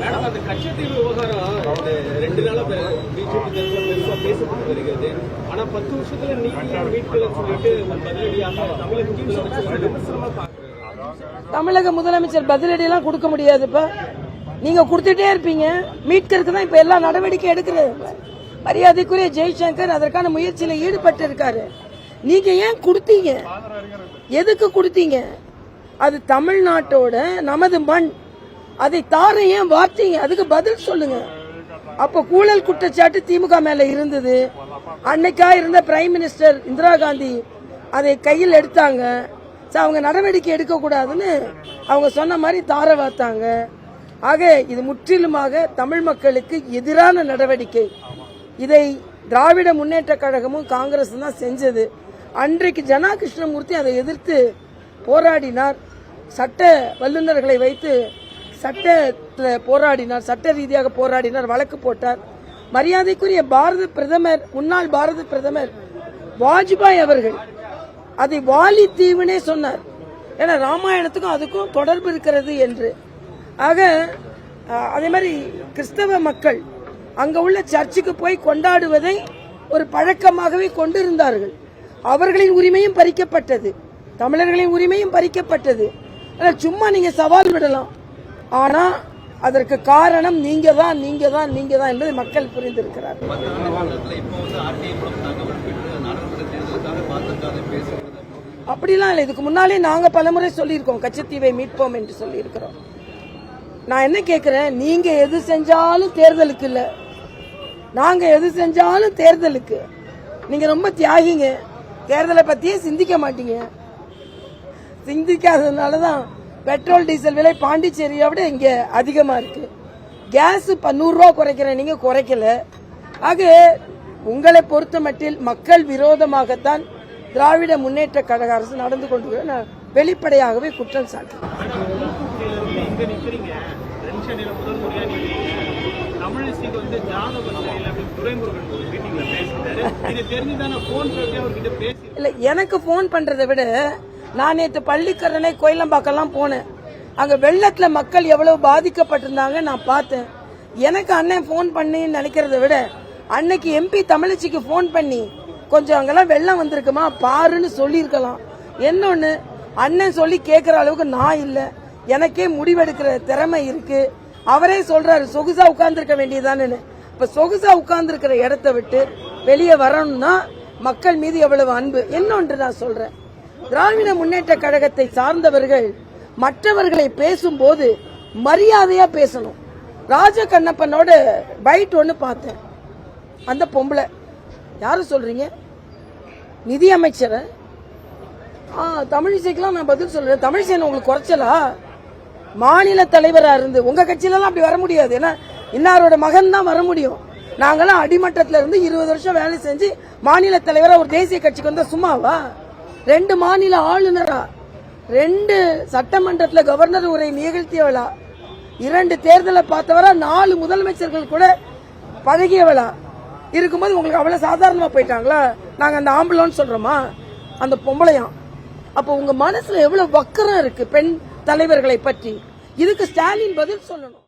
Madam, அந்த கச்சத்தீவு விவகாரம் 2 நாளா பிஜேபி பெருசா பேசப்பட்டு வருகிறது. ஆனா 10 வருஷத்துல நீதியை மீட்கல சொல்லிட்டு பதிலடியாக தமிழக முதலமைச்சர் பதிலடி எல்லாம் கொடுக்க முடியாது. இப்ப நீங்க கொடுத்துட்டே இருப்பீங்க. மீட்கிறதுக்கு தான் இப்ப எல்லா நடவடிக்கை எடுக்கிறது. மரியாதைக்குரிய ஜெய்சங்கர் அதற்கான முயற்சியில ஈடுபட்டு இருக்காரு. நீங்க ஏன் கொடுத்தீங்க? எதுக்கு கொடுத்தீங்க? அது தமிழ்நாட்டோட நமது மண். அதை தார ஏன் வார்த்தீங்க? அதுக்கு பதில் சொல்லுங்க. அப்ப ஊழல் குற்றச்சாட்டு திமுக மேல இருந்தது. அன்னைக்கா இருந்த பிரைம் மினிஸ்டர் இந்திரா காந்தி அதை கையில் எடுத்தாங்க. அவங்க நடவடிக்கை எடுக்க கூடாதுன்னு அவங்க சொன்ன மாதிரி தார வார்த்தாங்க. ஆக இது முற்றிலுமாக தமிழ் மக்களுக்கு எதிரான நடவடிக்கை. இதை திராவிட முன்னேற்ற கழகமும் காங்கிரஸ் தான் செஞ்சது. அன்றைக்கு ஜனா கிருஷ்ணமூர்த்தி அதை எதிர்த்து போராடினார். சட்ட வல்லுநர்களை வைத்து சட்டத்தில் போராடினார், சட்ட ரீதியாக போராடினார், வழக்கு போட்டார். மரியாதைக்குரிய பாரத பிரதமர், முன்னாள் பாரத பிரதமர் வாஜ்பாய் அவர்கள் அதை வாலி தீவுனே சொன்னார். ஏன்னா ராமாயணத்துக்கும் அதுக்கும் தொடர்பு இருக்கிறது என்று. ஆக அதே மாதிரி கிறிஸ்தவ மக்கள் அங்க உள்ள சர்ச்சுக்கு போய் கொண்டாடுவதை ஒரு பழக்கமாகவே கொண்டிருந்தார்கள். அவர்களின் உரிமையும் பறிக்கப்பட்டது, தமிழர்களின் உரிமையும் பறிக்கப்பட்டது. சும்மா நீங்க சவால் விடலாம், ஆனா அதற்கு காரணம் நீங்க தான் என்பதை மக்கள் புரிந்திருக்கிறார். அப்படிலாம் இல்லை. இதுக்கு முன்னாலே நாங்க பலமுறை சொல்லியிருக்கோம், கச்சத்தீவை மீட்போம் என்று சொல்லியிருக்கிறோம். நான் என்ன கேட்கிறேன், நீங்க எது செஞ்சாலும் தேர்தலுக்கு இல்ல, நாங்க எது செஞ்சாலும் தேர்தலுக்கு. நீங்க ரொம்ப தியாகிங்க, தேர்தலை பத்தியே சிந்திக்க மாட்டீங்க. சிந்திக்காததுனாலதான் பெட்ரோல் டீசல் விலை பாண்டிச்சேரியை விட இங்க அதிகமா இருக்கு. கேஸ் 100 ரூபா குறைக்கிறேன், நீங்க குறைக்கல. ஆக உங்களை பொறுத்த மட்டில் மக்கள் விரோதமாகத்தான் திராவிட முன்னேற்ற கழக அரசு நடந்து கொண்டு நான் வெளிப்படையாகவே குற்றம் சாட்டுறேன். இல்ல, எனக்கு போன் பண்றதை விட நான் நேற்று பள்ளிக்கரணை கோயிலம்பாக்கெல்லாம் போனேன். அங்க வெள்ளத்துல மக்கள் எவ்வளவு பாதிக்கப்பட்டிருந்தாங்க நான் பார்த்தேன். எனக்கு அண்ணன் போன் பண்ணி நினைக்கிறத விட அன்னைக்கு எம்பி தமிழச்சிக்கு போன் பண்ணி கொஞ்சம் அங்கெல்லாம் வெள்ளம் வந்திருக்குமா பாருன்னு சொல்லியிருக்கலாம். என்னொன்னு, அண்ணன் சொல்லி கேட்கிற அளவுக்கு நான் இல்ல, எனக்கே முடிவெடுக்கிற திறமை இருக்கு. அவரே சொல்றாரு சொகுசா உட்கார்ந்துருக்க வேண்டியதானு. இப்ப சொகுசா உட்கார்ந்துருக்கிற இடத்த விட்டு வெளியே வரணும்னா மக்கள் மீது எவ்வளவு அன்பு. இன்னொன்று நான் சொல்றேன், திராவிட முன்னேற்ற கழகத்தை சார்ந்தவர்கள் மற்றவர்களை பேசும்போது மரியாதையா பேசணும். ராஜ கண்ணப்பனோட பைட் ஒன்னு பார்த்தேன். அந்த பொம்பளை யாரு சொல்றீங்க? நிதி அமைச்சர் தமிழிசைக்கெல்லாம் நான் பதில் சொல்றேன். தமிழிசை உங்களுக்கு குறைச்சலா? மாநில தலைவரா இருந்து உங்க கட்சியில அப்படி வர முடியாது. ஏன்னா இன்னாரோட மகன் தான் வர முடியும். நாங்கெல்லாம் அடிமட்டத்துல இருந்து 20 வருஷம் வேலை செஞ்சு மாநில தலைவரா ஒரு தேசிய கட்சிக்கு வந்தா சும்மாவா? 2 மாநில ஆளுநரா, 2 சட்டமன்றத்தில் கவர்னர் உரை நிகழ்த்தியவளா, 2 தேர்தலை பார்த்தவரா, 4 முதலமைச்சர்கள் கூட பழகியவளா இருக்கும்போது உங்களுக்கு அவ்வளவு சாதாரணமா போயிட்டாங்களா? நாங்க அந்த ஆம்புலன்ஸ் சொல்றோமா? அந்த பொம்பளையாம். அப்ப உங்க மனசுல எவ்வளவு வக்கரம் இருக்கு பெண் தலைவர்களை பற்றி. இதுக்கு ஸ்டாலின் பதில் சொல்லணும்.